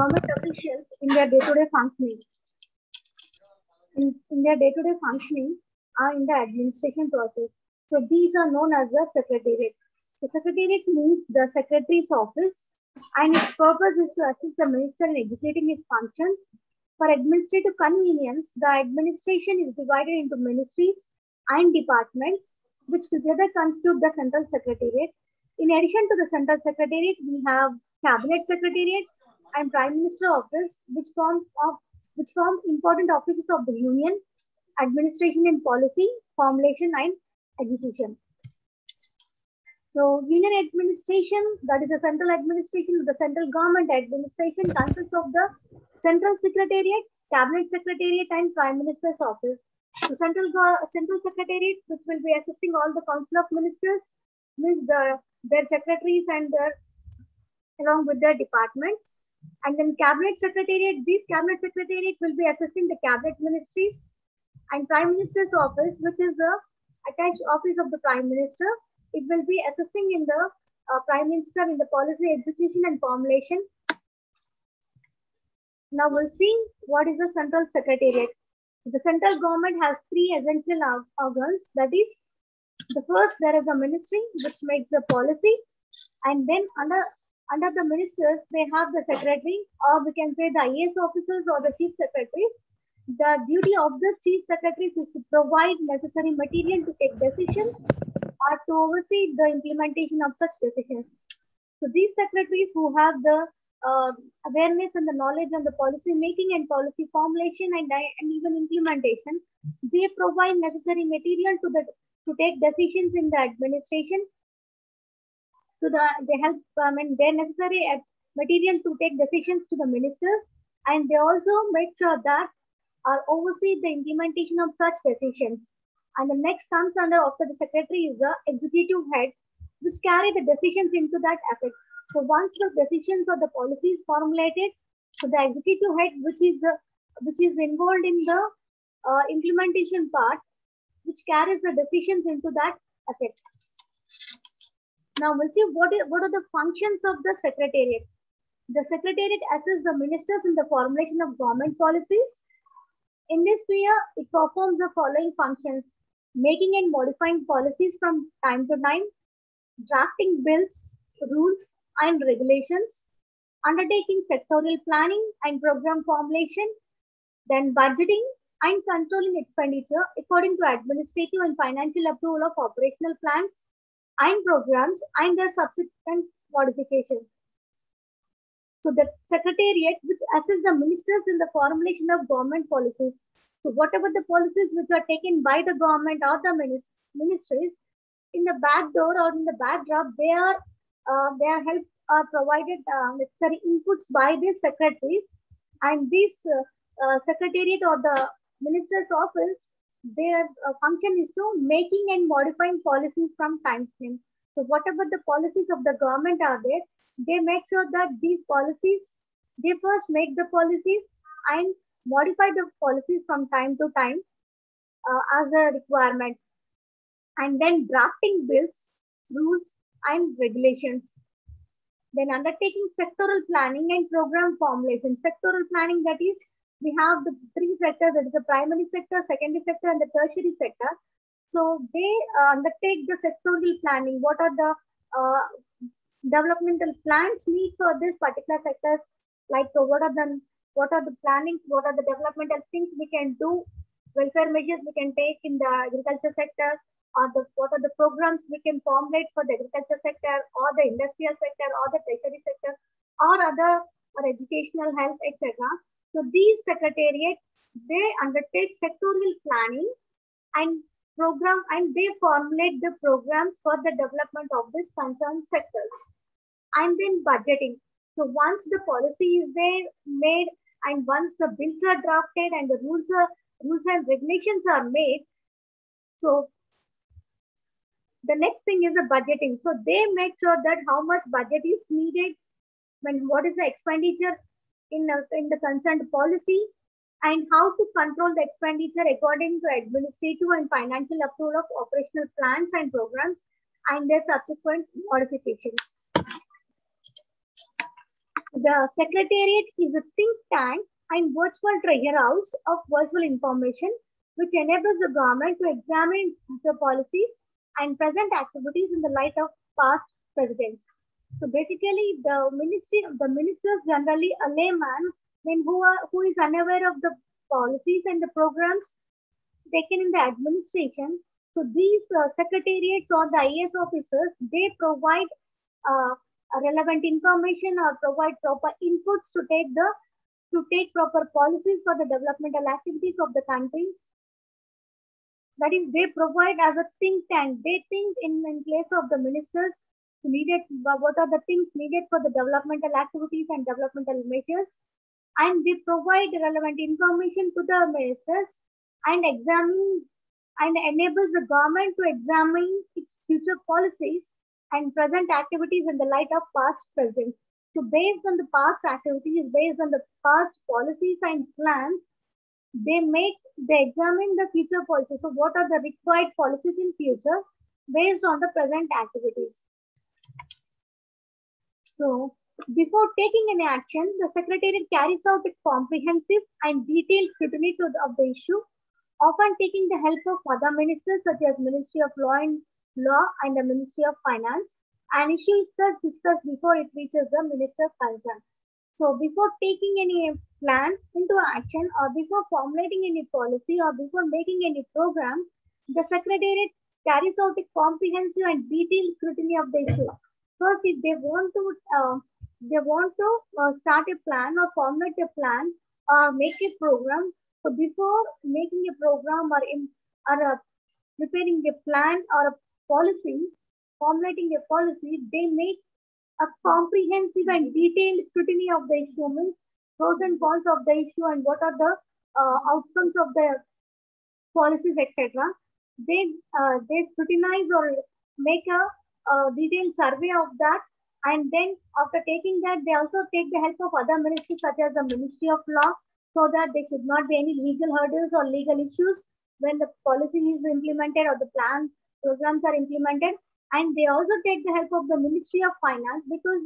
government officials in their day-to-day functioning. In their day-to-day functioning are in the administration process. So these are known as the secretariat. The secretariat means the secretary's office, and its purpose is to assist the minister in executing his functions. For administrative convenience, the administration is divided into ministries and departments, which together constitute the central secretariat. In addition to the central secretariat, we have cabinet secretariat and prime minister office, which form important offices of the union, administration and policy, formulation and execution. So union administration, that is the central administration, the central government administration consists of the central secretariat, cabinet secretariat and prime minister's office. So central secretariat, which will be assisting all the council of ministers, means their secretaries and along with their departments. And then cabinet secretariat, these cabinet secretariat will be assisting the cabinet ministries, and prime minister's office, which is the attached office of the prime minister. It will be assisting in the prime minister in the policy execution and formulation. Now we'll see what is the central secretariat. The central government has three essential organs. That is, the first, there is a ministry which makes the policy, and then under the ministers they have the secretary, or we can say the IAS officers or the chief secretaries. The duty of the chief secretaries is to provide necessary material to take decisions or to oversee the implementation of such decisions. So these secretaries who have the awareness and the knowledge on the policy making and policy formulation and even implementation, they provide necessary material to take decisions in the administration. They help their necessary material to take decisions to the ministers, and they also make sure that or oversee the implementation of such decisions. And the next comes after the secretary is the executive head, which carry the decisions into that effect. So once the decisions or the policy is formulated, so the executive head, which is involved in the implementation part, which carries the decisions into that effect. Now we'll see what are the functions of the secretariat. The secretariat assists the ministers in the formulation of government policies. In this sphere, it performs the following functions: making and modifying policies from time to time, drafting bills, rules, and regulations, undertaking sectorial planning and program formulation, then budgeting and controlling expenditure according to administrative and financial approval of operational plans and programs and their subsequent modifications. So the secretariat, which assists the ministers in the formulation of government policies. So whatever the policies which are taken by the government or the ministries, in the back door or in the backdrop, their help are provided necessary inputs by the secretaries, and this secretariat or the minister's office, their function is to making and modifying policies from time to time. So whatever the policies of the government are there, they make sure that these policies, they first make the policies and modify the policies from time to time as a requirement, and then drafting bills, rules and regulations. Then undertaking sectoral planning and program formulation. Sectoral planning, that is, we have the three sectors, that is the primary sector, secondary sector and the tertiary sector. So they undertake the sectoral planning. What are the developmental plans need for this particular sectors? Like what are the plannings, what are the developmental things we can do, welfare measures we can take in the agriculture sector, or what are the programs we can formulate for the agriculture sector or the industrial sector or the tertiary sector or other or educational, health, etc. So these secretariat, they undertake sectorial planning and program, and they formulate the programs for the development of this concerned sectors. And then budgeting. So once the policy is there made, and once the bills are drafted and the rules and regulations are made, so the next thing is the budgeting. So they make sure that how much budget is needed, what is the expenditure in the concerned policy, and how to control the expenditure according to administrative and financial approval of operational plans and programs and their subsequent modifications. The Secretariat is a think tank and virtual treasure house of virtual information which enables the government to examine future policies and present activities in the light of past presidents. So basically, the ministers generally a layman who is unaware of the policies and the programs taken in the administration. So these secretariats or the IAS officers, they provide uh, relevant information or provide proper inputs to take proper policies for the developmental activities of the country. That is, they provide as a think tank. They think in place of the ministers needed. What are the things needed for the developmental activities and developmental measures, and they provide relevant information to the ministers and examine and enables the government to examine its future policies and present activities in the light of past present. So based on the past activities, based on the past policies and plans, they examine the future policies. So what are the required policies in future based on the present activities? So before taking any action, the Secretariat carries out a comprehensive and detailed scrutiny of the issue, often taking the help of other ministers such as Ministry of Law and the Ministry of Finance. An issue is thus discussed before it reaches the minister concerned. So before taking any plan into action or before formulating any policy or before making any program, the Secretariat carries out a comprehensive and detailed scrutiny of the issue. First, if they want to start a plan or formulate a plan or make a program, so before making a program or preparing a plan or a policy, formulating a policy, they make a comprehensive and detailed scrutiny of the issue, means pros and cons of the issue and what are the outcomes of the policies, etc. They scrutinize or make a detailed survey of that, and then after taking that, they also take the help of other ministries such as the Ministry of Law, so that there should not be any legal hurdles or legal issues when the policy is implemented or the programs are implemented. And they also take the help of the Ministry of Finance, because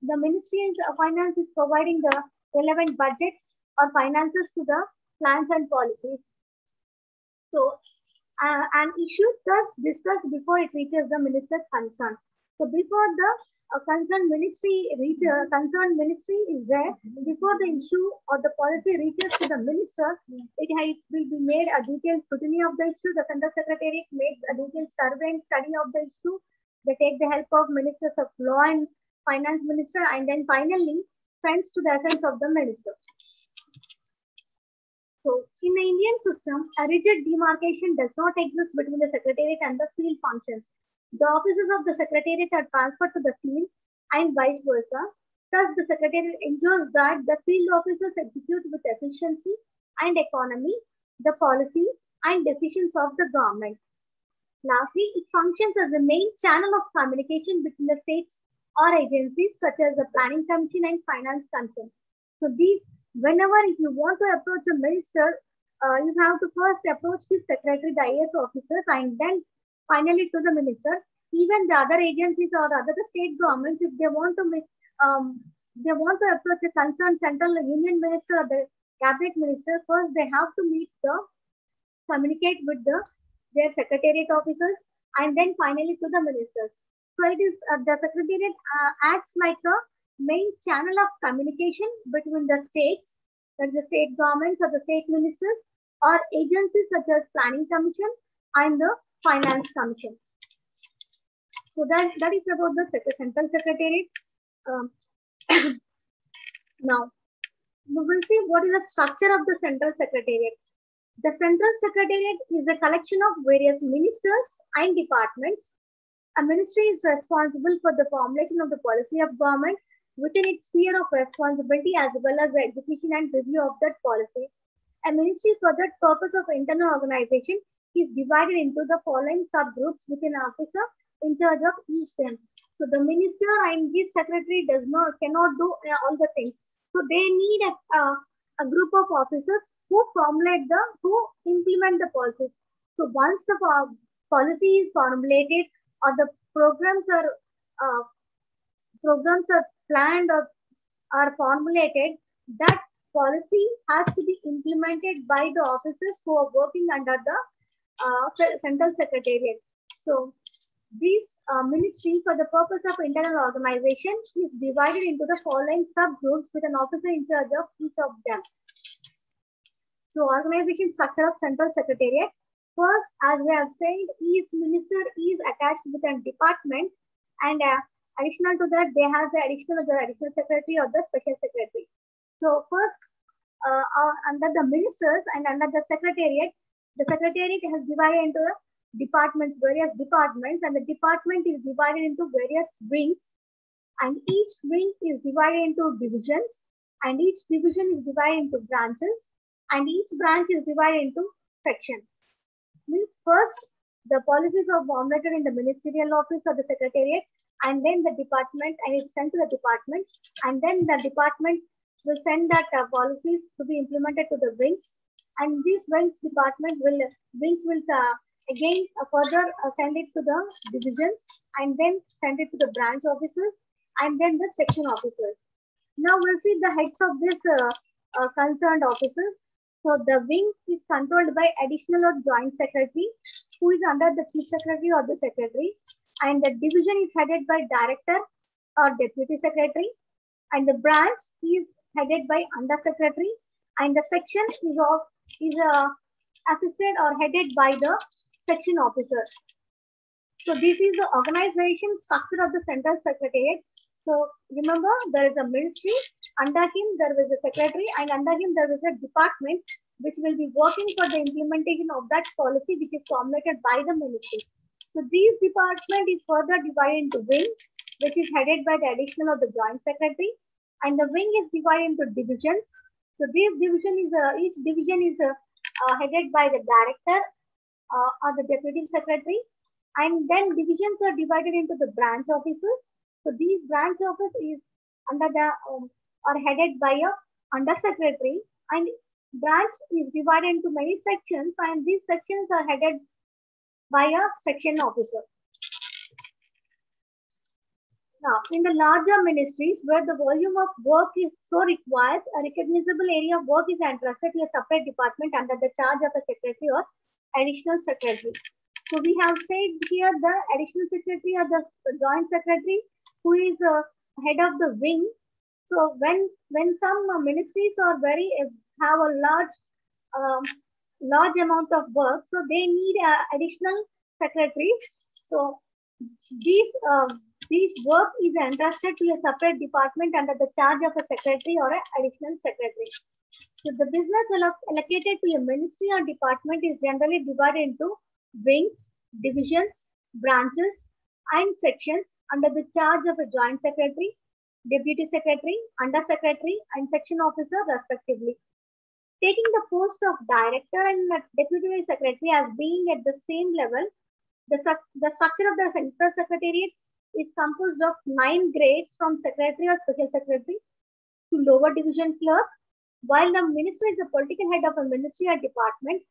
the Ministry of Finance is providing the relevant budget or finances to the plans and policies. So an issue thus discussed before it reaches the minister's concern. So before the concerned ministry is there, before the issue or the policy reaches to the minister, it will be made a detailed scrutiny of the issue. The Central Secretariat makes a detailed survey and study of the issue. They take the help of ministers of law and finance minister, and then finally sends to the essence of the minister. So, in the Indian system, a rigid demarcation does not exist between the Secretariat and the field functions. The offices of the Secretariat are transferred to the field and vice versa. Thus, the Secretariat ensures that the field officers execute with efficiency and economy the policies and decisions of the government. Lastly, it functions as the main channel of communication between the states or agencies such as the Planning Commission and Finance Commission. So these, whenever if you want to approach a minister, you have to first approach his secretary, the IAS officers, and then finally to the minister. Even the other agencies or other state governments, if they want to approach a concerned central union minister or the cabinet minister, first they have to communicate with their secretariat officers, and then finally to the ministers. So it is the secretariat acts like a main channel of communication between the states, that the state governments or the state ministers, or agencies such as Planning Commission and the Finance Commission. So that is about the Central Secretariat. Now, we will see what is the structure of the Central Secretariat. The Central Secretariat is a collection of various ministers and departments. A ministry is responsible for the formulation of the policy of government within its sphere of responsibility, as well as the execution and review of that policy. A ministry for that purpose of internal organization is divided into the following subgroups with an officer in charge of each them. So the minister and his secretary cannot do all the things. So they need a group of officers who implement the policies. So once the policy is formulated or the programs are planned or are formulated, that policy has to be implemented by the officers who are working under the central secretariat. So this ministry, for the purpose of internal organization, is divided into the following subgroups with an officer in charge of each of them. So organization structure of central secretariat. First, as we have said, each minister is attached with a department, and additional to that, they have the additional secretary or the special secretary. So first, under the ministers and under the secretariat has divided into departments, various departments, and the department is divided into various wings, and each wing is divided into divisions, and each division is divided into branches, and each branch is divided into sections. Means first, the policies are formulated in the ministerial office or the secretariat, and then the department, and it's sent to the department, and then the department will send that policies to be implemented to the wings, and these wings will again further send it to the divisions, and then send it to the branch officers, and then the section officers. Now we'll see the heads of this concerned officers. So the wing is controlled by additional or joint secretary, who is under the chief secretary or the secretary, and the division is headed by director or deputy secretary, and the branch is headed by under secretary, and the section is assisted or headed by the section officer. So this is the organization structure of the central secretariat. So remember, there is a ministry, under him there is a secretary, and under him there is a department which will be working for the implementation of that policy which is formulated by the ministry. So this department is further divided into wing, which is headed by the additional or the joint secretary, and the wing is divided into divisions. So this division is each division is headed by the director or the deputy secretary, and then divisions are divided into the branch officers. So these branch office is under the are headed by a under secretary, and branch is divided into many sections, and these sections are headed by a section officer. Now, in the larger ministries where the volume of work is so requires, a recognizable area of work is entrusted to a separate department under the charge of a secretary or additional secretary. So we have said here the additional secretary or the joint secretary who is head of the wing. So when some ministries are have a large amount of work, so they need additional secretaries. So these work is entrusted to a separate department under the charge of a secretary or an additional secretary. So the business allocated to a ministry or department is generally divided into wings, divisions, branches, and sections under the charge of a joint secretary, deputy secretary, under secretary, and section officer respectively. Taking the post of director and deputy secretary as being at the same level, the structure of the central secretariat is composed of 9 grades from secretary or special secretary to lower division clerk. While the minister is the political head of a ministry or department,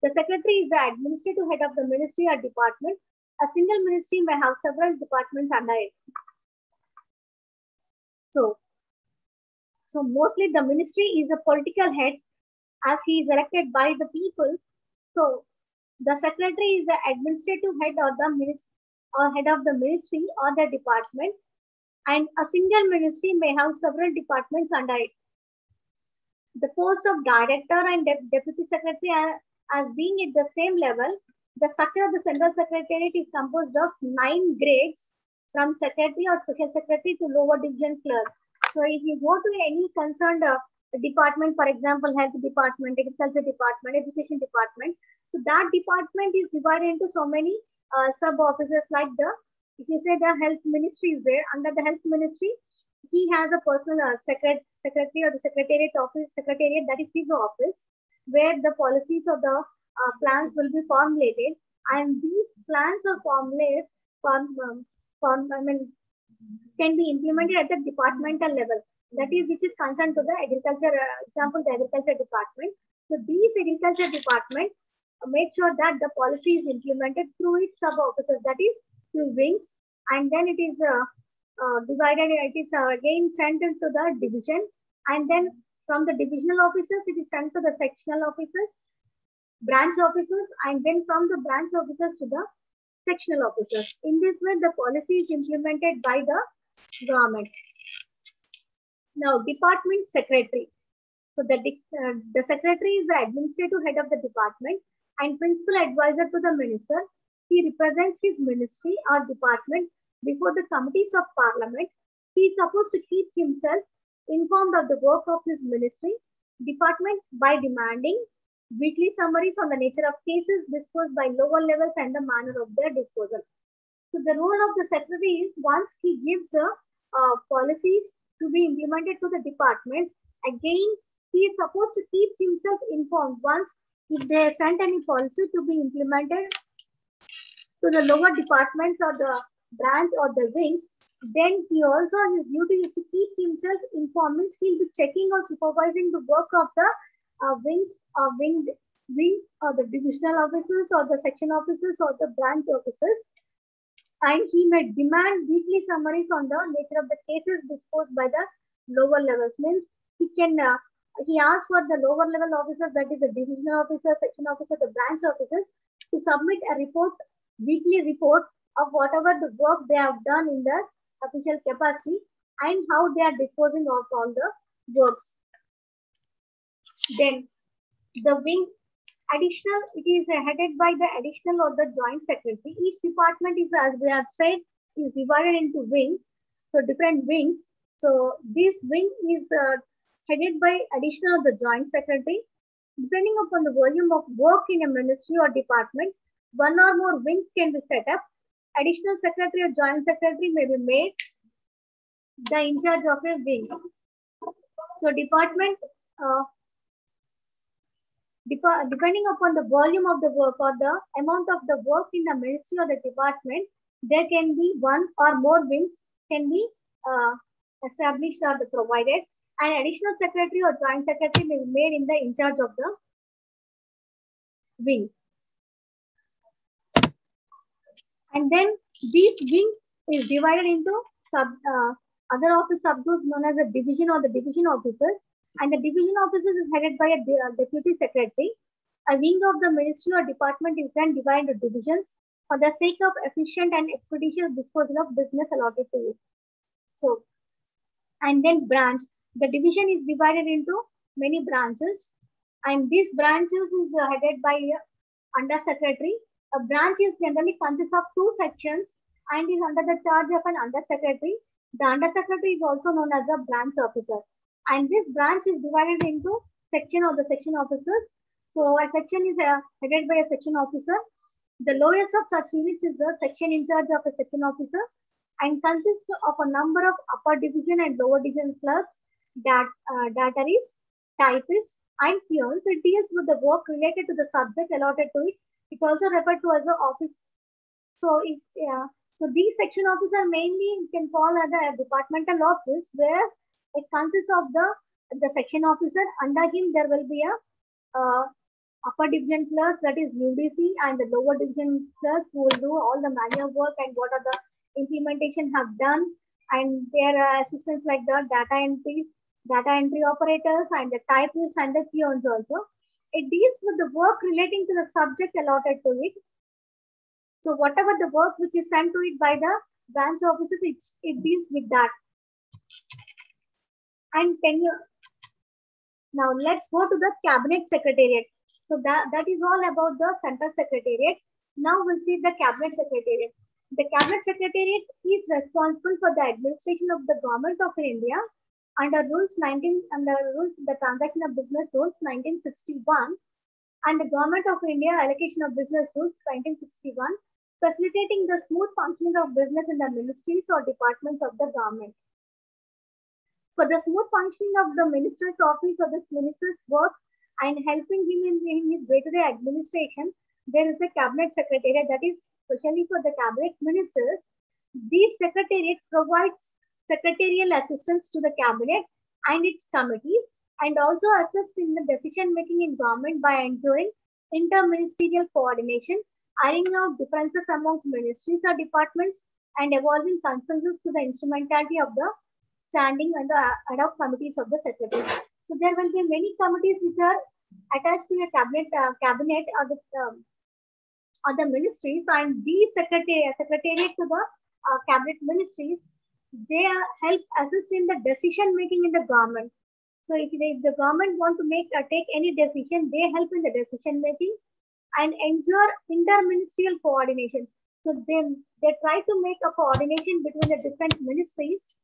the secretary is the administrative head of the ministry or department. A single ministry may have several departments under it. So mostly the ministry is a political head as he is elected by the people. So the secretary is the administrative head or the ministry or head of the ministry or the department, and a single ministry may have several departments under it. The post of director and deputy secretary as being at the same level, the structure of the central secretariat is composed of 9 grades from secretary or special secretary to lower division clerk. So if you go to any concerned department, for example, health department, agriculture department, education department, so that department is divided into so many sub offices, like if you say the health ministry is there, under the health ministry, he has a personal secretary or the secretariat, that is his office, where the policies of the plans will be formulated, and these plans or formulated can be implemented at the departmental level. That is, which is concerned to the agriculture, example, the agriculture department. So these agriculture department make sure that the policy is implemented through its sub officers, that is through wings, and then it is divided, it is again sent into the division, and then from the divisional officers, it is sent to the sectional officers, branch officers, and then from the branch officers to the sectional officers. In this way, the policy is implemented by the government. Now, department secretary. So the secretary is the administrative head of the department and principal advisor to the minister. He represents his ministry or department before the committees of parliament. He is supposed to keep himself informed of the work of his ministry department by demanding weekly summaries on the nature of cases disposed by lower levels and the manner of their disposal. So the role of the secretary is, once he gives policies to be implemented to the departments, again he is supposed to keep himself informed once if they sent any policy to be implemented to the lower departments or the branch or the wings, then he also, his duty is to keep himself informed. Means he'll be checking or supervising the work of the wings or wing or the divisional officers or the section officers or the branch officers, and he may demand weekly summaries on the nature of the cases disposed by the lower levels. Means he can he asks for the lower level officers, that is the divisional officer, section officer, the branch officers, to submit a report, weekly report of whatever the work they have done in their official capacity and how they are disposing of all the works. Then the wing additional, it is headed by the additional or the joint secretary. Each department is, as we have said, is divided into wings, so different wings. So this wing is headed by additional or the joint secretary. Depending upon the volume of work in a ministry or department, one or more wings can be set up. Additional secretary or joint secretary may be made the in charge of a wing. So department, depending upon the volume of the work or the amount of the work in the ministry or the department, there can be one or more wings can be established or provided. An additional secretary or joint secretary may be made in the in charge of the wing. And then this wing is divided into other office subgroups known as a division or the division officers. And the division officers is headed by a deputy secretary. A wing of the ministry or department is then divided into divisions for the sake of efficient and expeditious disposal of business allotted to it. So, and then branch. The division is divided into many branches, and these branches is headed by under secretary. A branch is generally consists of 2 sections and is under the charge of an under secretary. The under secretary is also known as a branch officer, and this branch is divided into section or the section officers. So a section is headed by a section officer. The lowest of such units is the section in charge of a section officer and consists of a number of upper division and lower division clerks, dataries, typists, and peons. It deals with the work related to the subject allotted to it. It's also referred to as the office. So so these section officers mainly can fall under a departmental office where it consists of the section officer. Under him there will be a upper division clerk, that is UDC, and the lower division clerk who will do all the manual work and what are the implementation have done, and their assistants like the data entry operators and the typists and the peons also. It deals with the work relating to the subject allotted to it. So whatever the work which is sent to it by the branch officers, it deals with that. And now let's go to the cabinet secretariat. So that is all about the central secretariat. Now we'll see the cabinet secretariat. The cabinet secretariat is responsible for the administration of the government of India under the Transaction of Business Rules 1961 and the Government of India Allocation of Business Rules 1961, facilitating the smooth functioning of business in the ministries or departments of the government. For the smooth functioning of the minister's office or the minister's work and helping him in his day-to-day administration, there is a cabinet secretariat that is especially for the cabinet ministers. This secretariat provides secretarial assistance to the cabinet and its committees and also assist in the decision making in government by ensuring interministerial coordination, ironing out differences amongst ministries or departments, and evolving consensus to the instrumentality of the standing and the ad hoc committees of the secretary. So there will be many committees which are attached to a cabinet or the ministries, and these secretariat to the cabinet ministries, they help assist in the decision making in the government. So if the government want to take any decision, they help in the decision making and ensure interministerial coordination. So they try to make a coordination between the different ministries,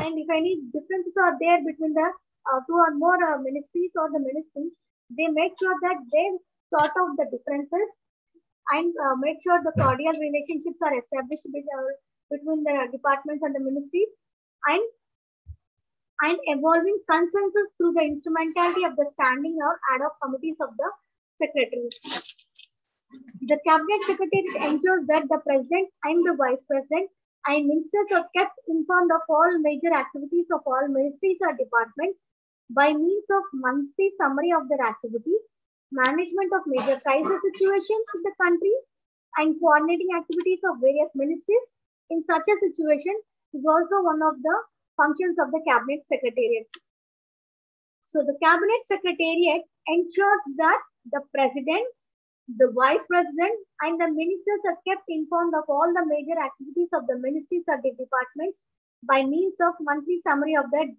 and if any differences are there between the two or more ministries or the ministries, they make sure that they sort out the differences and make sure the cordial relationships are established between the departments and the ministries, and evolving consensus through the instrumentality of the standing or ad hoc committees of the secretaries. The cabinet secretariat ensures that the president and the vice president and ministers are kept informed of all major activities of all ministries or departments by means of monthly summary of their activities, management of major crisis situations in the country, and coordinating activities of various ministries in such a situation is also one of the functions of the cabinet secretariat. So the cabinet secretariat ensures that the president, the vice president, and the ministers are kept informed of all the major activities of the ministries or the departments by means of monthly summary of their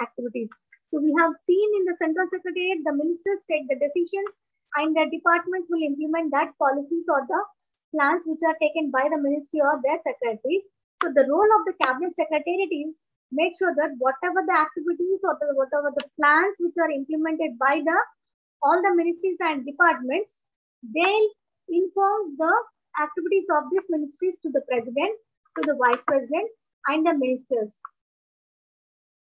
activities. So we have seen in the central secretariat, the ministers take the decisions and the departments will implement that policies or the plans which are taken by the ministry or their secretaries. So the role of the cabinet secretariat is make sure that whatever the activities or whatever the plans which are implemented by all the ministries and departments, they inform the activities of these ministries to the president, to the vice president, and the ministers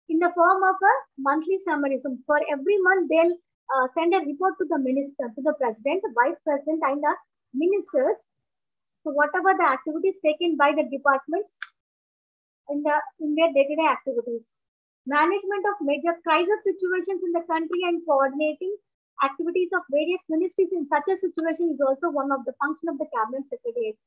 in the form of a monthly summary. So for every month, they'll send a report to the minister, to the president, the vice president, and the ministers. So whatever the activities taken by the departments in their day-to-day activities, management of major crisis situations in the country, and coordinating activities of various ministries in such a situation is also one of the function of the cabinet secretariat.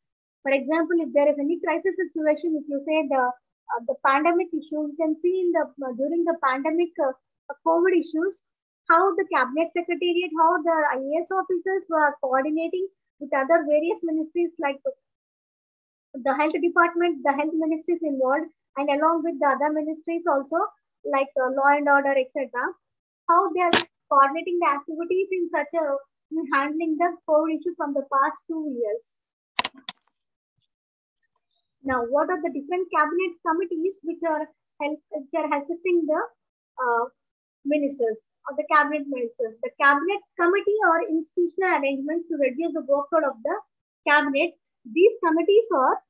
For example, if there is any crisis situation, if you say the pandemic issue, you can see in during the pandemic COVID issues, how the cabinet secretariat, how the IAS officers were coordinating with other various ministries like the health department, the health ministries involved, and along with the other ministries also like law and order, etc. How they are coordinating the activities in such a handling the COVID issue from the past 2 years. Now, what are the different cabinet committees which are assisting the ministers or the cabinet ministers? The cabinet committee or institutional arrangements to reduce the workload of the cabinet. These committees are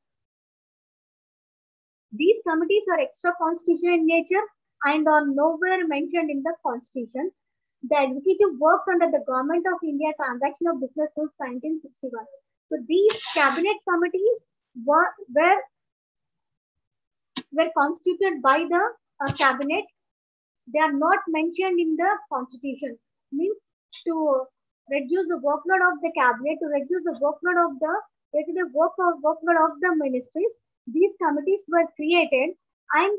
extra constitutional in nature and are nowhere mentioned in the constitution. The executive works under the Government of India Transaction of Business Rules 1961. So these cabinet committees were constituted by the cabinet. They are not mentioned in the constitution. Means to reduce the workload of the cabinet, to reduce the workload of the day-to-day workload of the ministries. These committees were created and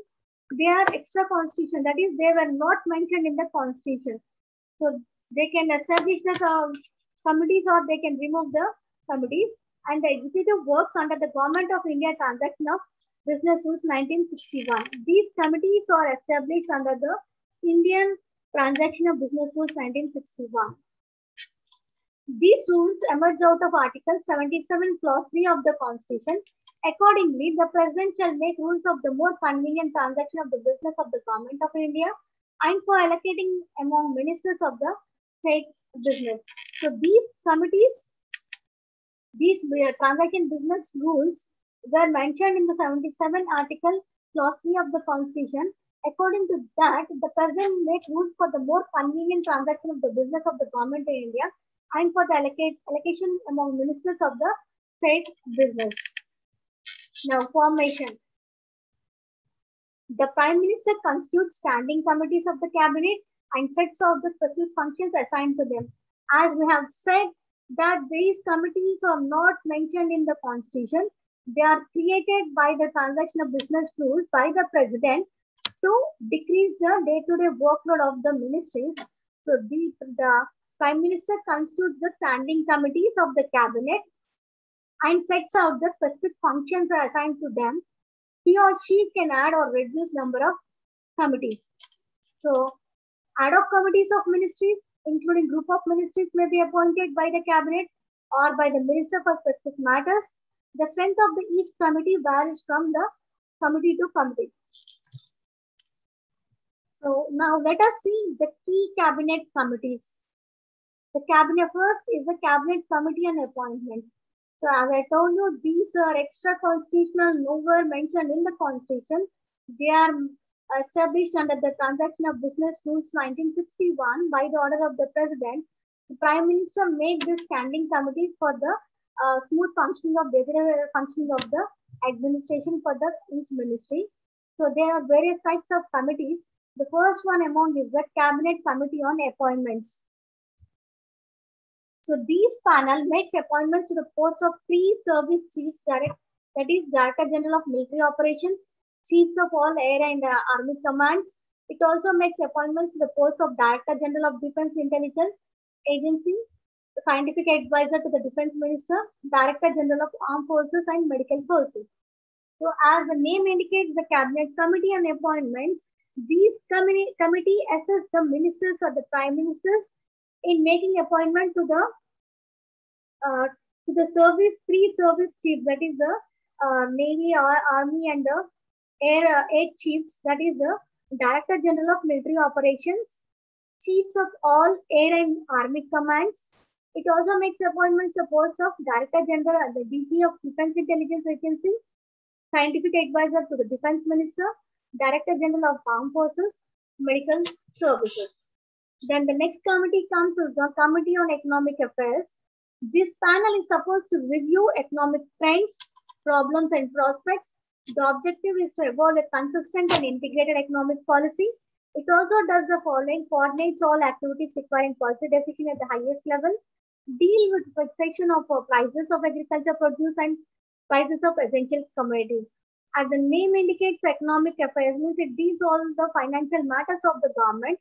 they are extra constitution. That is, they were not mentioned in the constitution. So they can establish the committees or they can remove the committees. And the executive works under the Government of India Transaction of Business Rules 1961. These committees are established under the Indian Transaction of Business Rules 1961. These rules emerge out of Article 77, Clause 3 of the Constitution. Accordingly, the President shall make rules of the more convenient transaction of the business of the Government of India and for allocating among ministers of the state business. So these committees, these transaction business rules were mentioned in the 77 Article Clause 3 of the Constitution. According to that, the President makes rules for the more convenient transaction of the business of the Government of India and for the allocation among ministers of the state business. Now, formation. The Prime Minister constitutes standing committees of the Cabinet and sets out the specific functions assigned to them. As we have said that these committees are not mentioned in the Constitution, They are created by the transaction of business rules by the president to decrease the day-to-day workload of the ministries. So the prime minister constitutes the standing committees of the cabinet and sets out the specific functions are assigned to them. He or she can add or reduce number of committees. So ad hoc committees of ministries, including group of ministries, may be appointed by the cabinet or by the minister for specific matters. The strength of the each committee varies from the committee to committee. So now let us see the key cabinet committees. The cabinet first is the cabinet committee on appointments. So as I told you, these are extra constitutional, nowhere mentioned in the constitution. They are established under the Transaction of Business Rules 1961 by the order of the President. The Prime Minister made these standing committees for the smooth functioning of the administration for the each ministry. So there are various types of committees. The first one among is the Cabinet Committee on Appointments. So these panel makes appointments to the post of pre-service chiefs, that is Director General of Military Operations, chiefs of all air and army commands. It also makes appointments to the post of Director General of Defense Intelligence Agency, scientific advisor to the Defense Minister, Director General of Armed Forces and Medical Forces. So as the name indicates, the Cabinet Committee on Appointments, these committee assess the ministers or the prime ministers in making appointment to the service pre-service chief, that is the Navy or Army and the air chiefs, that is the Director General of Military Operations, chiefs of all air and army commands. It also makes appointments to the post of Director General and the DG of Defense Intelligence Agency, scientific advisor to the Defense Minister, Director General of Armed Forces, Medical Services. Then the next committee comes is the Committee on Economic Affairs. This panel is supposed to review economic trends, problems and prospects. The objective is to evolve a consistent and integrated economic policy. It also does the following: coordinates all activities requiring policy decision at the highest level, deal with fixation of prices of agriculture produce and prices of essential commodities. As the name indicates, economic affairs means it deals all the financial matters of the government.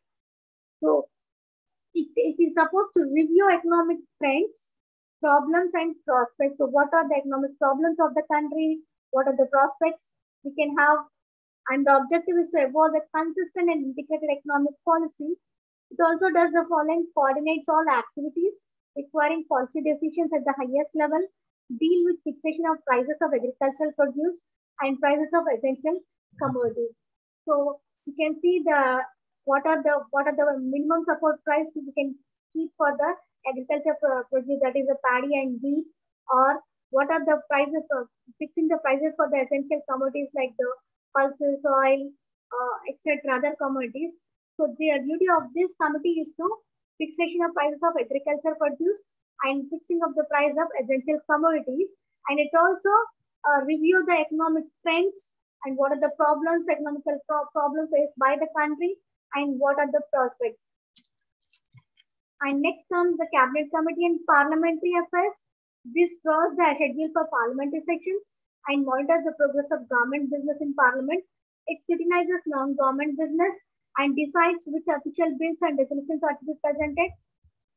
So it is supposed to review economic trends, problems and prospects. So what are the economic problems of the country? What are the prospects we can have? And the objective is to evolve a consistent and integrated economic policy. It also does the following: coordinates all activities requiring policy decisions at the highest level, deal with fixation of prices of agricultural produce and prices of essential commodities. So you can see what are the minimum support price we can keep for the agriculture produce, that is the paddy and wheat, or what are the prices of fixing the prices for the essential commodities like the pulses, oil, etc. other commodities. So the duty of this committee is to fixation of prices of agriculture produce and fixing of the price of essential commodities, and it also review the economic trends and what are the problems, economical problems faced by the country, and what are the prospects. And next comes the Cabinet Committee on Parliamentary Affairs. This draws the schedule for parliamentary sessions and monitors the progress of government business in Parliament. It scrutinizes non-government business and decides which official bills and resolutions are to be presented.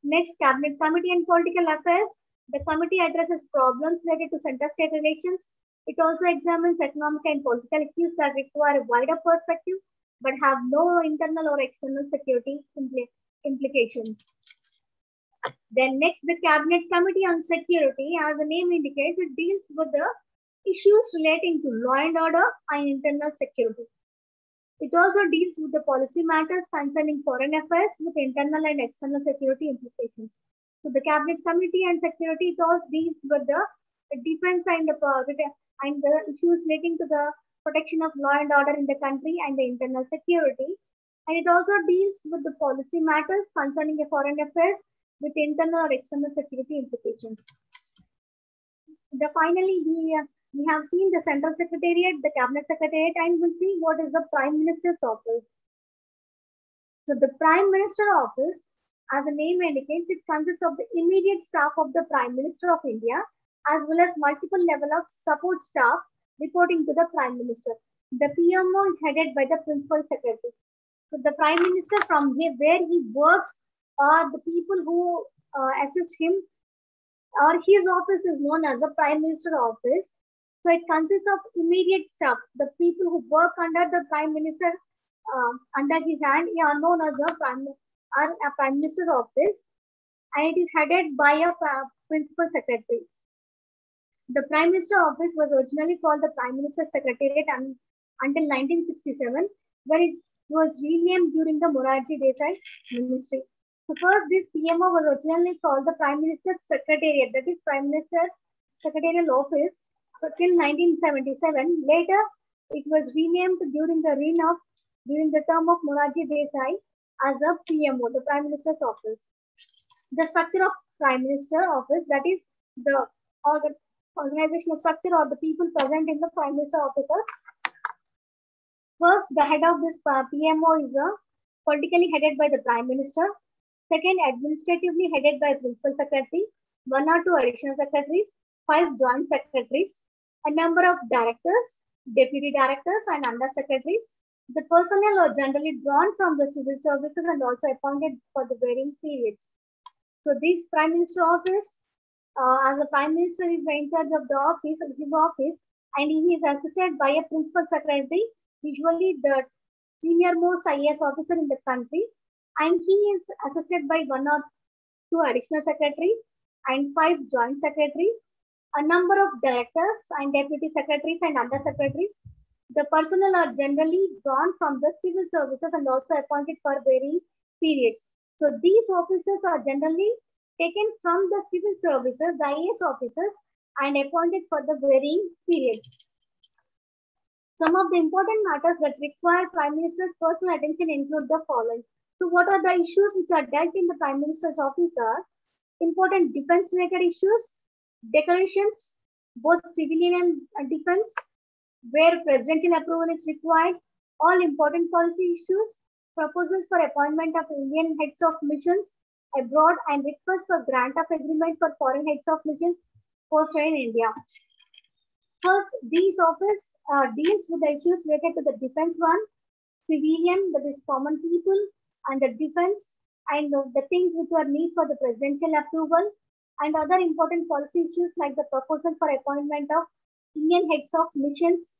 Next, Cabinet Committee on Political Affairs. The committee addresses problems related to center-state relations. It also examines economic and political issues that require a wider perspective but have no internal or external security implications. Then next, the Cabinet Committee on Security, as the name indicates, it deals with the issues relating to law and order and internal security. It also deals with the policy matters concerning foreign affairs with internal and external security implications. So the Cabinet Committee on Security, it also deals with the defense and the issues relating to the protection of law and order in the country and the internal security. And it also deals with the policy matters concerning the foreign affairs with internal or external security implications. Finally, we have seen the Central Secretariat, the Cabinet Secretariat, and we'll see what is the Prime Minister's office. So the Prime Minister office, as the name indicates, it consists of the immediate staff of the Prime Minister of India as well as multiple level of support staff reporting to the Prime Minister. The PMO is headed by the Principal Secretary. So the Prime Minister from here, where he works, the people who assist him, or his office is known as the Prime Minister office. So it consists of immediate staff. The people who work under the Prime Minister, under his hand, are known as the Prime Minister's office, and it is headed by a Principal Secretary. The Prime Minister office was originally called the Prime Minister's Secretariat until 1967, where it was renamed during the Morarji Desai ministry. So first, this PMO was originally called the Prime Minister's Secretariat, that is Prime Minister's Secretarial Office, till 1977. Later, it was renamed during the term of Morarji Desai as a PMO, the Prime Minister's Office. The structure of Prime Minister Office, that is the organizational structure or the people present in the Prime Minister Office. First, the head of this PMO is politically headed by the Prime Minister. Second, administratively headed by Principal Secretary, 1 or 2 additional secretaries, 5 joint secretaries, a number of directors, deputy directors, and under secretaries. The personnel are generally drawn from the civil services and also appointed for the varying periods. So this Prime Minister office, as the Prime Minister is in charge of the office, his office, and he is assisted by a Principal Secretary, usually the senior most IAS officer in the country, and he is assisted by 1 or 2 additional secretaries and 5 joint secretaries, a number of directors and deputy secretaries and under secretaries. The personnel are generally drawn from the civil services and also appointed for varying periods. So these officers are generally taken from the civil services, the IAS officers, and appointed for the varying periods. Some of the important matters that require Prime Minister's personal attention include the following. So what are the issues which are dealt in the Prime Minister's office are important defense-related issues, decorations, both civilian and defense, where presidential approval is required, all important policy issues, proposals for appointment of Indian heads of missions abroad, and request for grant of agreement for foreign heads of missions posted in India. First, these office deals with the issues related to the defense one, civilian, that is common people, and the defense, and the things which are need for the presidential approval, and other important policy issues like the proposal for appointment of Indian heads of missions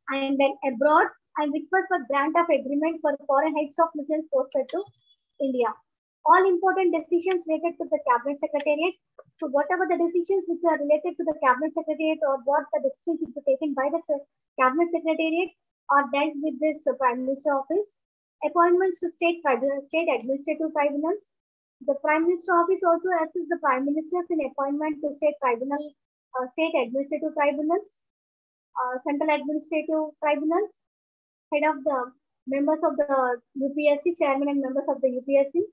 and then abroad, and request for grant of agreement for foreign heads of missions posted to India. All important decisions related to the Cabinet Secretariat. So whatever the decisions which are related to the Cabinet Secretariat or what the decisions should be taken by the Cabinet Secretariat are dealt with this Prime Minister office. Appointments to state administrative tribunals. The Prime Minister office also assists the Prime Minister in appointment to state administrative tribunals, central administrative tribunals, head of the members of the UPSC, chairman and members of the UPSC,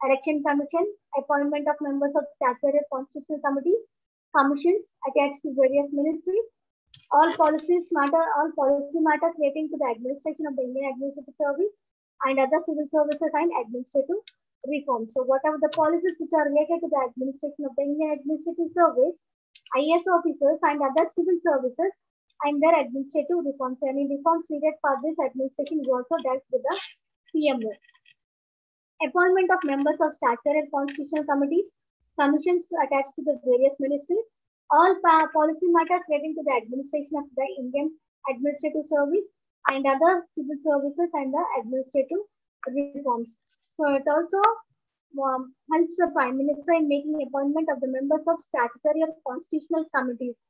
election commission, appointment of members of statutory constitutional committees, commissions attached to various ministries, all policy matters relating to the administration of the Indian Administrative Service and other civil services and administrative reforms. So whatever the policies which are related to the administration of the Indian Administrative Service, IAS officers and other civil services and their administrative reforms. Any reforms needed for this administration is also dealt with the PMO. Appointment of members of statutory and constitutional committees, commissions attached to the various ministries, all policy matters relating to the administration of the Indian Administrative Service and other civil services and the administrative reforms. So it also helps the Prime Minister in making appointment of the members of statutory or constitutional committees,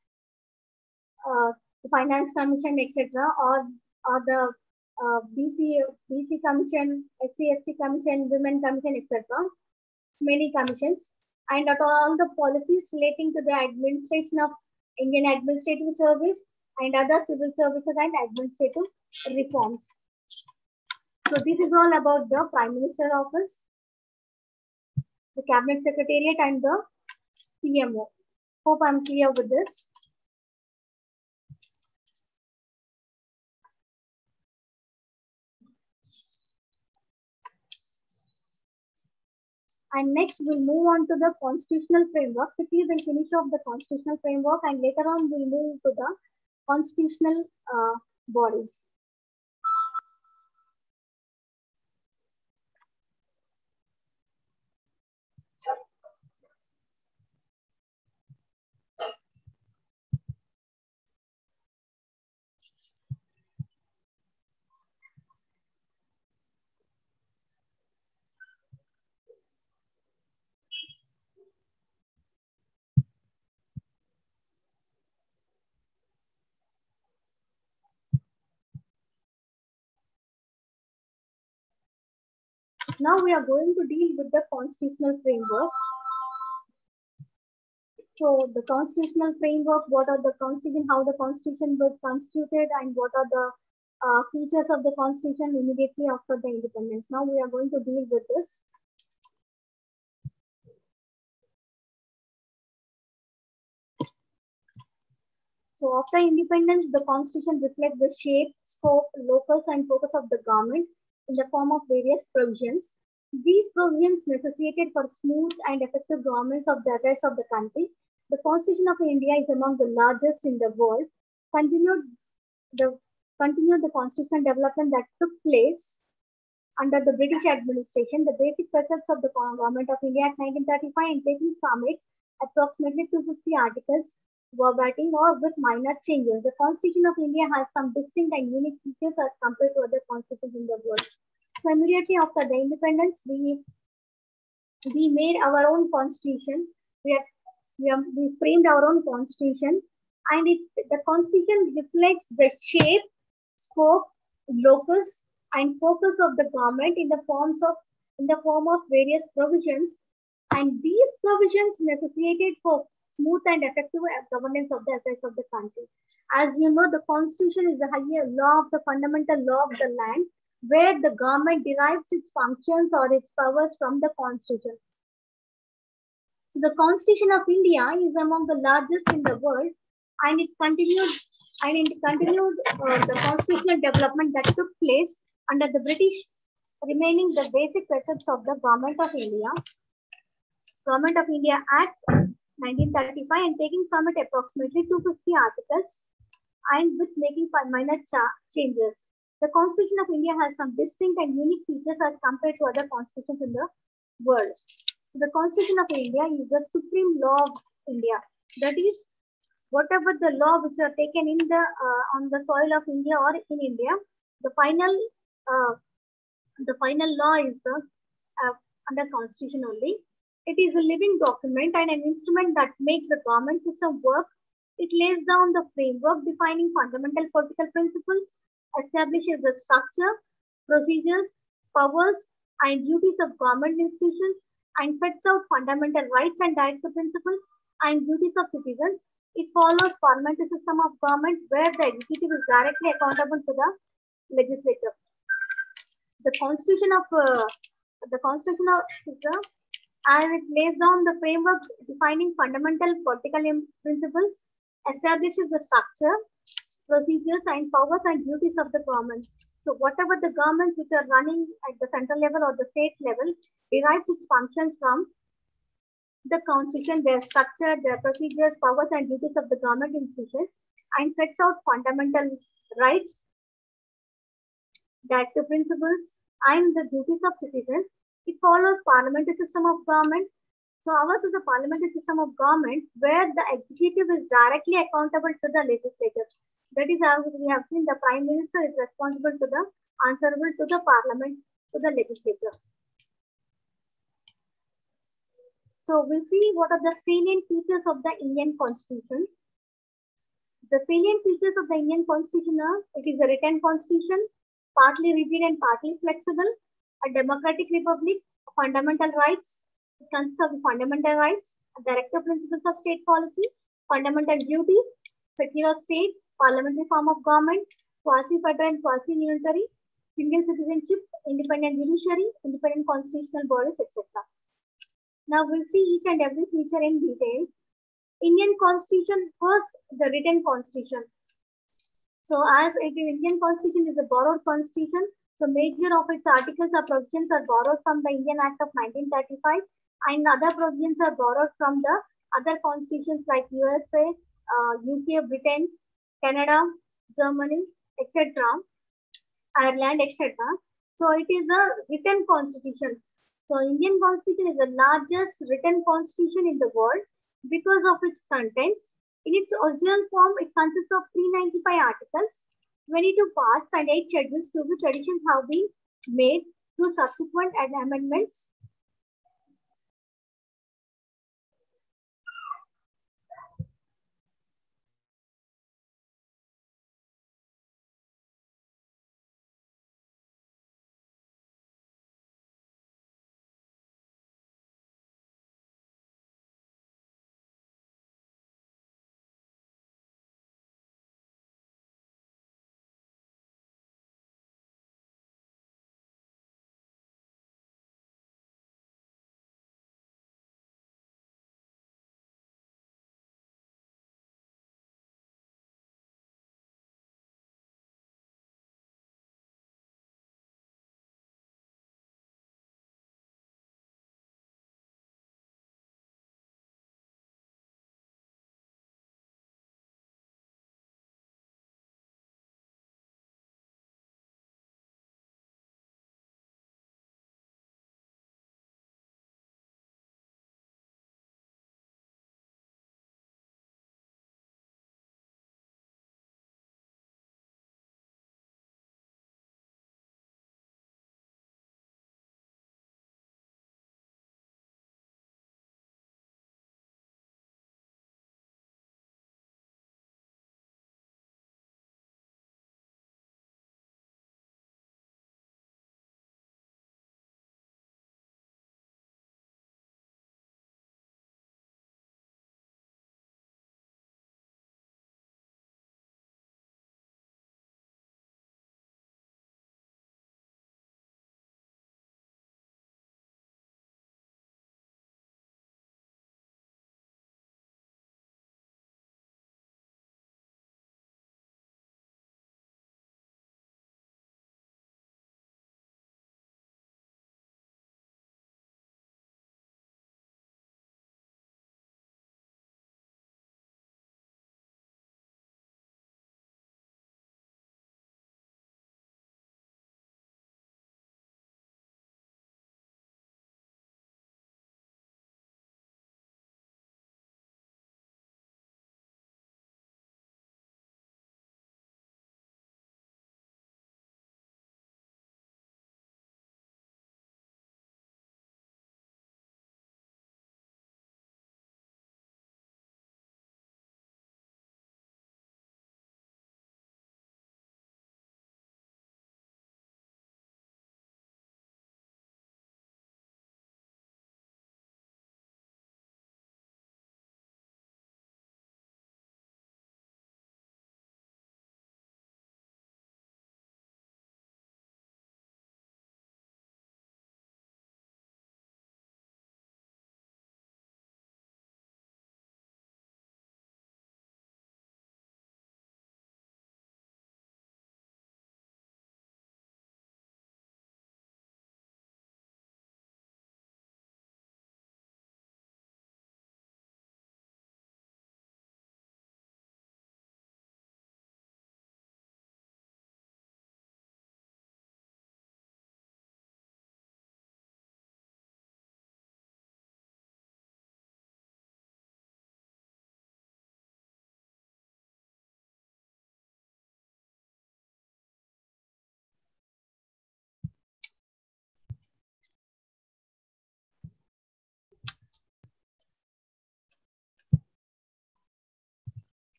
the Finance Commission, etc., or the BC Commission, SC/ST Commission, Women Commission, etc. Many commissions, and at all the policies relating to the administration of Indian Administrative Service and other civil services and administrative reforms. So this is all about the Prime Minister office, the Cabinet Secretariat and the PMO. Hope I'm clear with this. And next, we'll move on to the constitutional framework. Quickly, we'll finish off the constitutional framework, and later on, we'll move to the constitutional bodies. Now we are going to deal with the constitutional framework. So the constitutional framework, what are the constitution, how the constitution was constituted, and what are the features of the constitution immediately after the independence. Now we are going to deal with this. So after independence, the constitution reflects the shape, scope, locus, and focus of the government in the form of various provisions. These provisions necessitated for smooth and effective governance of the affairs of the country. The Constitution of India is among the largest in the world. Continued the constitutional development that took place under the British administration, the basic precepts of the Government of India Act 1935 and taking from it approximately 250 articles verbatim or with minor changes. The Constitution of India has some distinct and unique features as compared to other constitutions in the world. So immediately after the independence, we made our own constitution. We framed our own constitution, and the constitution reflects the shape, scope, locus, and focus of the government in the form of various provisions, and these provisions necessitated for smooth and effective governance of the affairs of the country. As you know, the constitution is the higher law of the fundamental law of the land, where the government derives its functions or its powers from the constitution. So the Constitution of India is among the largest in the world, and it continued the constitutional development that took place under the British, remaining the basic precepts of the Government of India Act 1935, and taking from it approximately 250 articles and with making minor changes. The Constitution of India has some distinct and unique features as compared to other constitutions in the world. So the Constitution of India is the supreme law of India. That is, whatever the law which are taken in the on the soil of India or in India, the final law is the under Constitution only. It is a living document and an instrument that makes the government system work. It lays down the framework defining fundamental political principles, establishes the structure, procedures, powers, and duties of government institutions, and sets out fundamental rights and directive principles and duties of citizens. It follows parliamentary system of government where the executive is directly accountable to the legislature. The Constitution as it lays down the framework defining fundamental political principles, establishes the structure, procedures, and powers and duties of the government. So whatever the governments which are running at the central level or the state level derives its functions from the Constitution, their structure, their procedures, powers, and duties of the government institutions, and sets out fundamental rights, directive principles, and the duties of citizens. It follows parliamentary system of government. So ours is a parliamentary system of government where the executive is directly accountable to the legislature. That is how we have seen the Prime Minister is responsible to the answerable to the Parliament, to the legislature. So we'll see what are the salient features of the Indian Constitution. The salient features of the Indian Constitution are: it is a written constitution, partly rigid and partly flexible, a democratic republic, fundamental rights. It consists of fundamental rights, directive principles of state policy, fundamental duties, secure state, parliamentary form of government, quasi-federal and quasi-unitary, single citizenship, independent judiciary, independent constitutional bodies, etc. Now we'll see each and every feature in detail. Indian Constitution, first the written Constitution. So as Indian Constitution is a borrowed constitution, so major of its articles or provisions are borrowed from the Indian Act of 1935. and other provisions are borrowed from the other constitutions like USA, UK, Britain, Canada, Germany, etc., Ireland, etc. So it is a written constitution. So Indian constitution is the largest written constitution in the world because of its contents. In its original form, it consists of 395 articles, 22 parts, and 8 schedules to which additions have been made through subsequent amendments.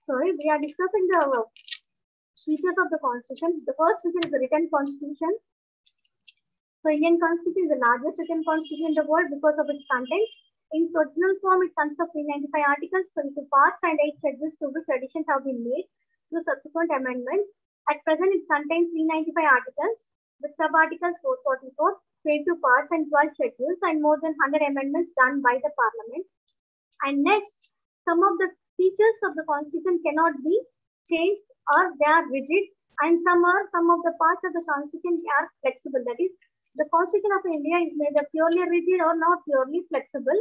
Sorry, we are discussing the features of the constitution. The first feature is the written constitution. So Indian constitution is the largest written constitution in the world because of its contents. In its original form, it consists of 395 articles, 22 parts, and 8 schedules to which additions have been made through subsequent amendments. At present, it contains 395 articles with sub-articles 444, 22 parts, and 12 schedules, and more than 100 amendments done by the Parliament. And next, some of the features of the constitution cannot be changed or they are rigid, and some of the parts of the constitution are flexible. That is, The Constitution of India is neither purely rigid or not purely flexible.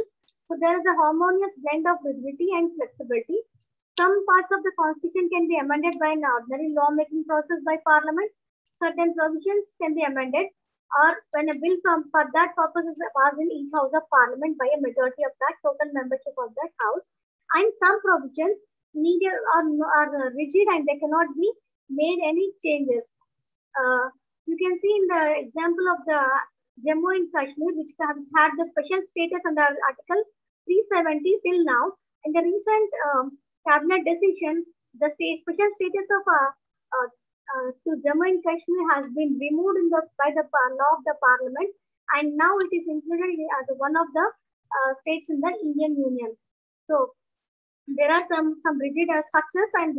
So there is a harmonious blend of rigidity and flexibility. Some parts of the Constitution can be amended by an ordinary lawmaking process by Parliament. Certain provisions can be amended or when a bill for that purpose is passed in each House of Parliament by a majority of that total membership of that House. And some provisions needed are rigid and they cannot be made any changes. You can see in the example of the Jammu and Kashmir, which had the special status under Article 370 till now. In the recent cabinet decision, the special status of to Jammu and Kashmir has been removed by the law of the parliament, and now it is included as one of the states in the Indian Union. So there are some rigid structures and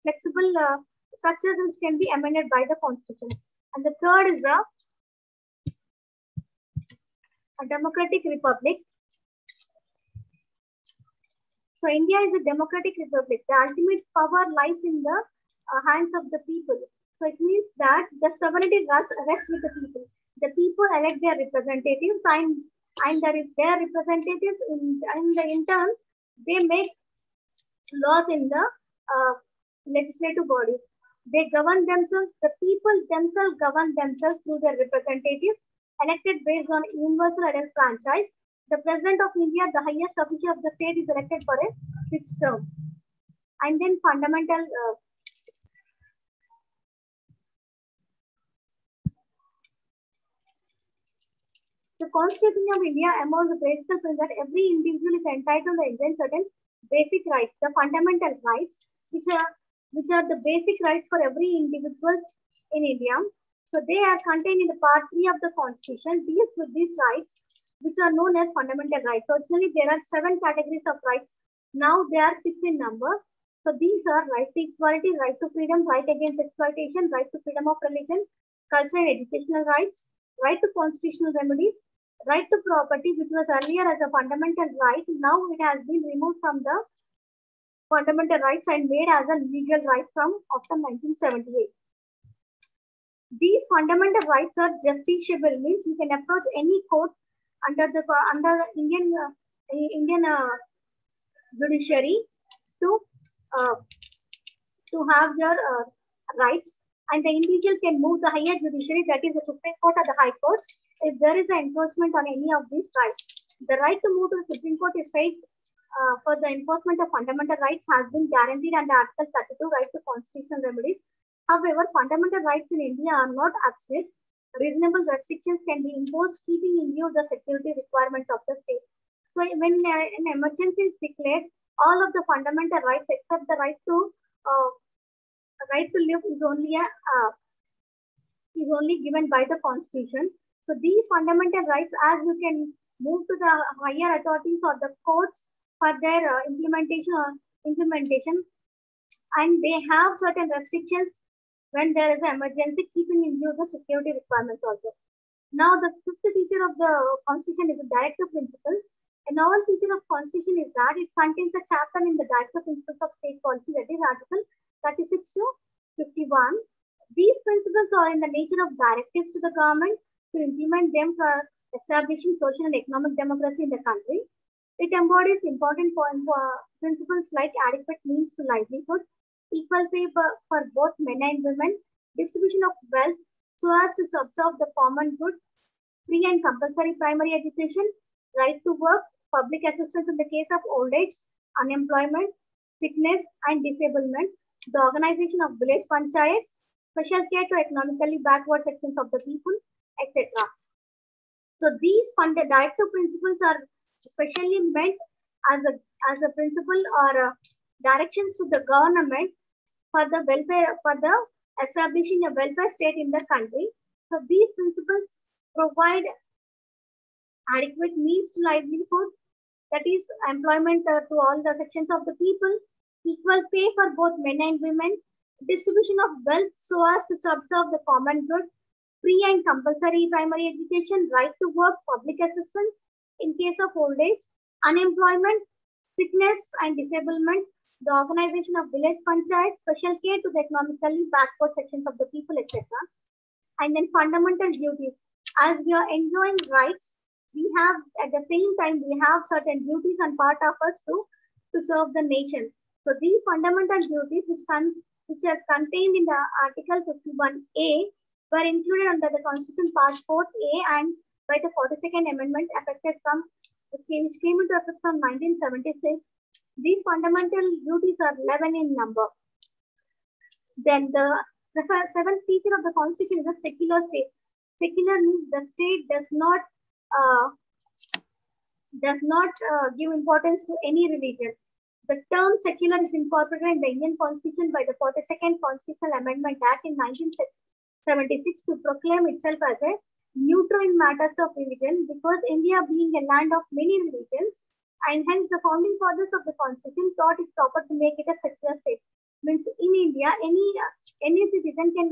flexible structures which can be amended by the constitution. And the third is a democratic republic. So India is a democratic republic. The ultimate power lies in the hands of the people. So it means that the sovereignty rests with the people. The people elect their representatives and their representatives in turn, they make laws in the legislative bodies. They govern themselves, the people themselves govern themselves through their representatives elected based on universal adult franchise. The President of India, the highest official of the state, is elected for a fixed term. And then fundamental the Constitution of India among the principles is that every individual is entitled to enjoy certain basic rights, the fundamental rights, which are the basic rights for every individual in India. So they are contained in the part 3 of the Constitution, deals with these rights, which are known as fundamental rights. So originally there are 7 categories of rights. Now there are 6 in number. So these are right to equality, right to freedom, right against exploitation, right to freedom of religion, cultural and educational rights, right to constitutional remedies, right to property, which was earlier as a fundamental right. Now it has been removed from the fundamental rights and made as a legal right from after 1978. These fundamental rights are justiciable, means you can approach any court under Indian judiciary to have your rights, and the individual can move the higher judiciary, that is the Supreme Court or the High Court, if there is an enforcement on any of these rights. The right to move to the Supreme Court is right for the enforcement of fundamental rights has been guaranteed under Article 32, right to constitutional remedies. However, fundamental rights in India are not absolute. Reasonable restrictions can be imposed, keeping in view the security requirements of the state. So when an emergency is declared, all of the fundamental rights except the right to live is only given by the Constitution. So these fundamental rights, as you can move to the higher authorities or the courts for their implementation, and they have certain restrictions when there is an emergency, keeping in view the security requirements also. Now, the fifth feature of the Constitution is the directive principles. A novel feature of Constitution is that it contains a chapter in the directive principles of state policy, that is Article 36 to 51. These principles are in the nature of directives to the government to implement them for establishing social and economic democracy in the country. It embodies important principles like adequate means to livelihood, equal pay for both men and women, distribution of wealth so as to subserve the common good, free and compulsory primary education, right to work, public assistance in the case of old age, unemployment, sickness and disablement, the organization of village panchayats, special care to economically backward sections of the people, etc. So these directive principles are specially meant as a principle or directions to the government for the welfare, for the establishing a welfare state in the country. So these principles provide adequate means to livelihood, that is employment to all the sections of the people, equal pay for both men and women, distribution of wealth so as to subserve the common good, free and compulsory primary education, right to work, public assistance in case of old age, unemployment, sickness and disablement, the organization of village panchayats, special care to the economically backward sections of the people, etc. And then fundamental duties. As we are enjoying rights, we have at the same time we have certain duties and part of us to serve the nation. So these fundamental duties which are contained in the Article 51A were included under the Constitution Part 4A and by the 42nd Amendment affected from which came into effect from 1976. These fundamental duties are 11 in number. Then the seventh feature of the Constitution is a secular state. Secular means the state uh, does not give importance to any religion. The term secular is incorporated in the Indian Constitution by the 42nd Constitutional Amendment Act in 1976 to proclaim itself as a neutral in matters of religion, because India being a land of many religions, and hence the founding fathers of the Constitution thought it proper to make it a secular state. Means in India, any citizen can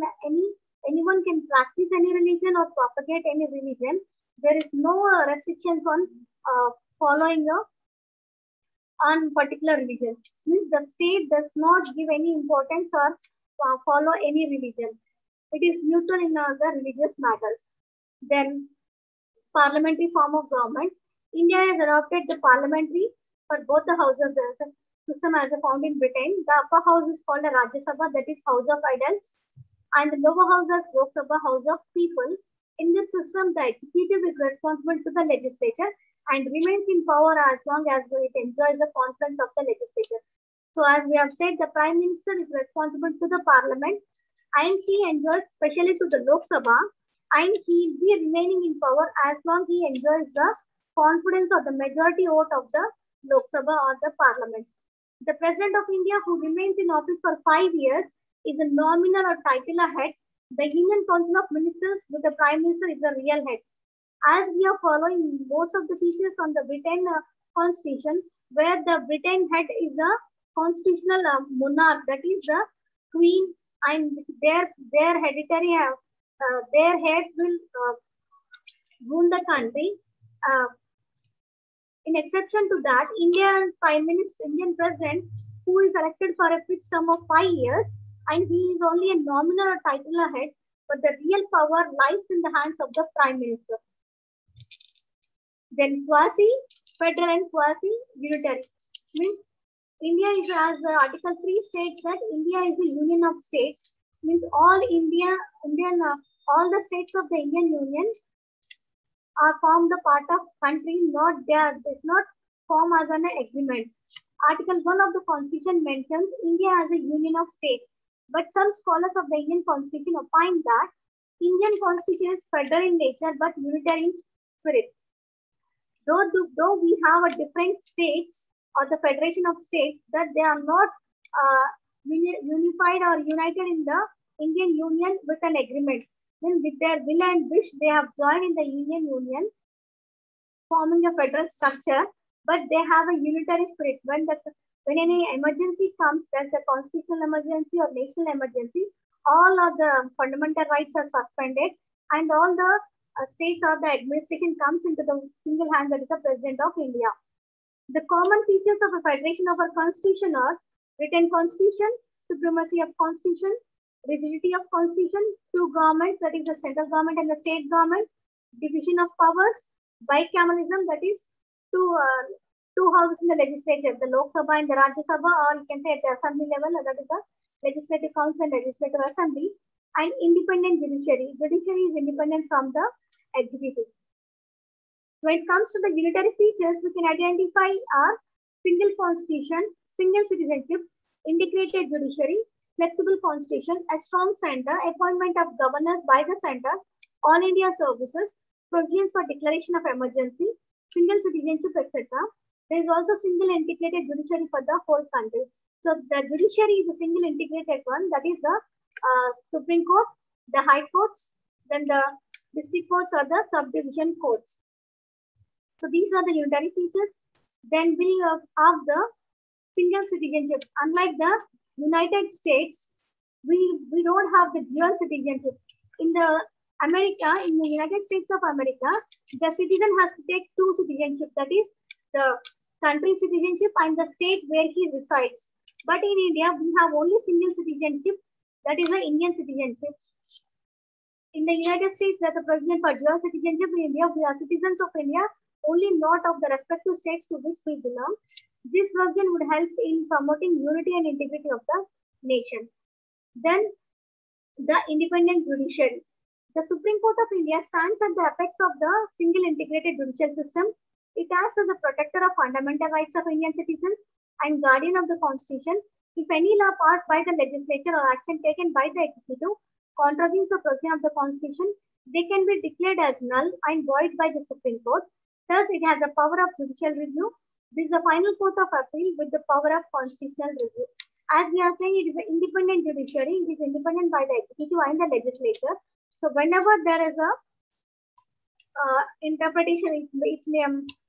anyone can practice any religion or propagate any religion. There is no restrictions on following on particular religion. Means the state does not give any importance or follow any religion. It is neutral in the religious matters. Then parliamentary form of government. India has adopted the parliamentary for both the houses. The system as found in Britain. The upper house is called a Rajya Sabha, that is House of Idles, and the lower house is Lok Sabha, House of People. In this system, the executive is responsible to the legislature and remains in power as long as it enjoys the confidence of the legislature. So as we have said, the Prime Minister is responsible to the Parliament and he enjoys specially to the Lok Sabha, and he will be remaining in power as long he enjoys the confidence of the majority vote of the Lok Sabha or the Parliament. The President of India, who remains in office for 5 years, is a nominal or title head. The Union Council of Ministers with the Prime Minister is the real head. As we are following most of the features on the Britain Constitution, where the Britain head is a constitutional monarch, that is the Queen, and their hereditary their heads will rule the country. In exception to that, Indian Prime Minister, Indian President, who is elected for a fixed term of 5 years, and he is only a nominal or title head, but the real power lies in the hands of the Prime Minister. Then quasi-federal and quasi-unitary means India is, as Article 3 states, that India is a union of states. Means all the states of the Indian Union are formed a part of country, not there. Does not form as an agreement. Article 1 of the Constitution mentions India as a union of states, but some scholars of the Indian Constitution opine that Indian Constitution is federal in nature but unitary in spirit. Though we have a different states or the federation of states, that they are not unified or united in the Indian Union with an agreement. Then with their will and wish, they have joined in the Indian Union, forming a federal structure, but they have a unitary spirit. When any emergency comes, that's a constitutional emergency or national emergency, all of the fundamental rights are suspended and all the states or the administration comes into the single hand, that is the President of India. The common features of a federation of our constitution are written constitution, supremacy of constitution, rigidity of constitution, two governments, that is the central government and the state government, division of powers, bicameralism, that is two houses in the legislature, the Lok Sabha and the Rajya Sabha, or you can say at the assembly level, that is the legislative council and legislative assembly, and independent judiciary. Judiciary is independent from the executive. When it comes to the unitary features, we can identify our single constitution, single citizenship, integrated judiciary, flexible constitution, a strong center, appointment of governors by the center, all India services, provisions for declaration of emergency, single citizenship, etc. There is also single integrated judiciary for the whole country. So the judiciary is a single integrated one, that is the Supreme Court, the High Courts, then the district courts or the subdivision courts. So these are the unitary features. Then we have the single citizenship. Unlike the United States, we don't have the dual citizenship. In the United States of America, the citizen has to take two citizenship, that is the country citizenship and the state where he resides. But in India, we have only single citizenship, that is the Indian citizenship. In the United States, there's a provision for dual citizenship in India. We are citizens of India, only not of the respective states to which we belong. This provision would help in promoting unity and integrity of the nation. Then, the independent judiciary. The Supreme Court of India stands at the apex of the single integrated judicial system. It acts as a protector of fundamental rights of Indian citizens and guardian of the Constitution. If any law passed by the legislature or action taken by the executive contravenes the provision of the Constitution, they can be declared as null and void by the Supreme Court. Thus, it has the power of judicial review. This is the final court of appeal with the power of constitutional review. As we are saying, it is an independent judiciary. It is independent by the executive and the legislature. So, whenever there is a interpretation, it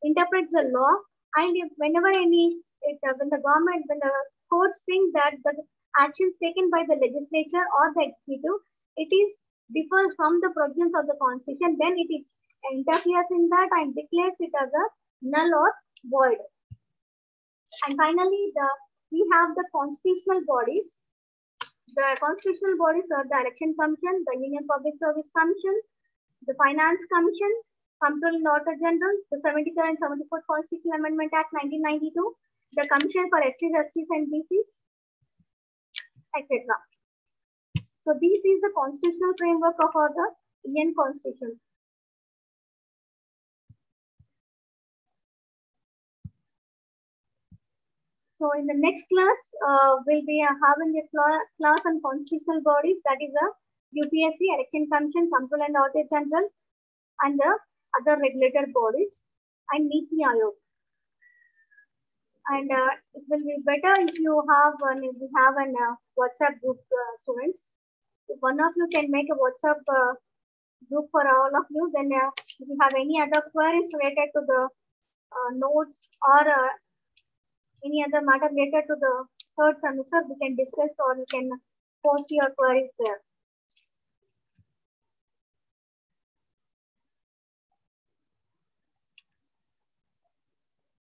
interprets the law, and if whenever when the government, when the courts think that the actions taken by the legislature or the executive, it is differs from the provisions of the Constitution, then it is interferes in that and declares it as a null or void. And finally, we have the constitutional bodies. The constitutional bodies are the Election Commission, the Union Public Service Commission, the Finance Commission, Comptroller and Auditor General, the 73rd and 74th Constitutional Amendment Act 1992, the Commission for STs, STs and BCs, etc. So this is the constitutional framework of the Indian Constitution. So in the next class, we'll be having a class on constitutional bodies, that is a UPSC, Election Commission, Comptroller and Auditor General, and the other regulator bodies, and Niti Aayog. And it will be better if you have an WhatsApp group, students. If one of you can make a WhatsApp group for all of you, then if you have any other queries related to the notes or any other matter related to the third semester, we can discuss, or you can post your queries there.